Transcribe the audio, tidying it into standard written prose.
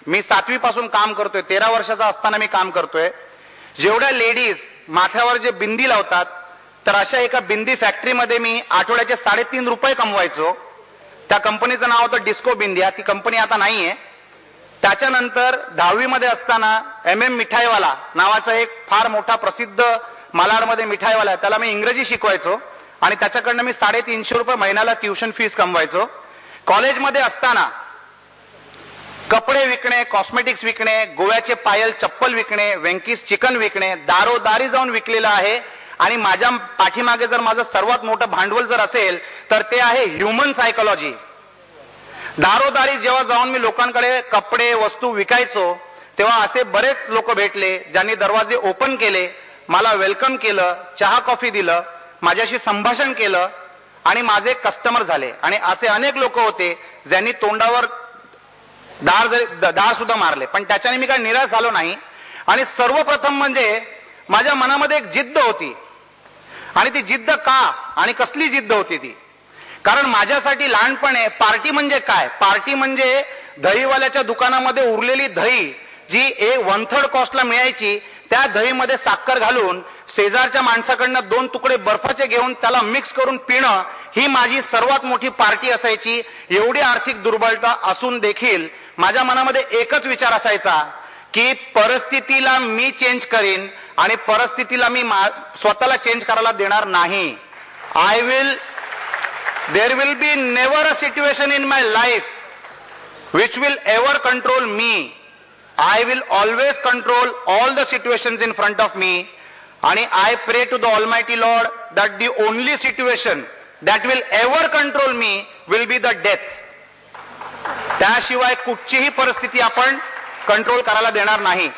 मी 7वी पासून काम करतोय, 13 वर्षाचा असताना मी काम करतोय. जेवढ्या लेडीज माथ्यावर जे बिंदी लावतात, तर अशा एका बिंदी फॅक्टरीमध्ये मी आठवड्याचे 3.5 रुपये कमवायचो. त्या कंपनीचं नाव होतं डिस्को बिंदिया. ती कंपनी आता नाहीये. त्याच्यानंतर 10वी मध्ये असताना MM मिठाईवाला नावाचा एक फार मोठा प्रसिद्ध मालाडमध्ये मिठाईवाला आहे, त्याला मी इंग्रजी शिकवायचो आणि त्याच्याकडनं मी 350 रुपये महिन्याला ट्युशन फीस कमवायचो. कॉलेजमध्ये असताना कपडे विकणे, कॉस्मेटिक्स विकणे, गोव्याचे पायल चप्पल विकणे, वेंकीस चिकन विकणे, दारोदारी जाऊन विकलेलं आहे. आणि माझ्या पाठीमागे जर माझं सर्वात मोठं भांडवल जर असेल तर ते आहे ह्युमन सायकोलॉजी. दारोदारी जेव्हा जाऊन मी लोकांकडे कपडे वस्तू विकायचो तेव्हा असे बरेच लोक भेटले ज्यांनी दरवाजे ओपन केले, मला वेलकम केलं, चहा कॉफी दिलं, माझ्याशी संभाषण केलं आणि माझे कस्टमर झाले. आणि असे अनेक लोक होते ज्यांनी तोंडावर दार सुद्धा मारले, पण त्याच्याने मी काही निराश झालो नाही. आणि सर्वप्रथम म्हणजे माझ्या मनामध्ये एक जिद्द होती. आणि ती जिद्द का आणि कसली जिद्द होती ती? कारण माझ्यासाठी लहानपणे पार्टी म्हणजे काय? पार्टी म्हणजे दहीवाल्याच्या दुकानामध्ये उरलेली दही जी 1/3 कॉस्टला मिळायची, त्या दहीमध्ये साखर घालून शेजारच्या माणसाकडनं 2 तुकडे बर्फाचे घेऊन त्याला मिक्स करून पिणं, ही माझी सर्वात मोठी पार्टी असायची. एवढी आर्थिक दुर्बलता असून देखील माझ्या मनामध्ये एकच विचार असायचा की परिस्थितीला मी चेंज करीन आणि परिस्थितीला मी स्वतःला चेंज करायला देणार नाही. There will be never a situation in my life which will ever control me. I will always control all the situations in front of me. And I pray to the Almighty Lord that the only situation that will ever control me will be the death. त्याशिवाय कुठचीही परिस्थिती आपण control करायला देणार नाही.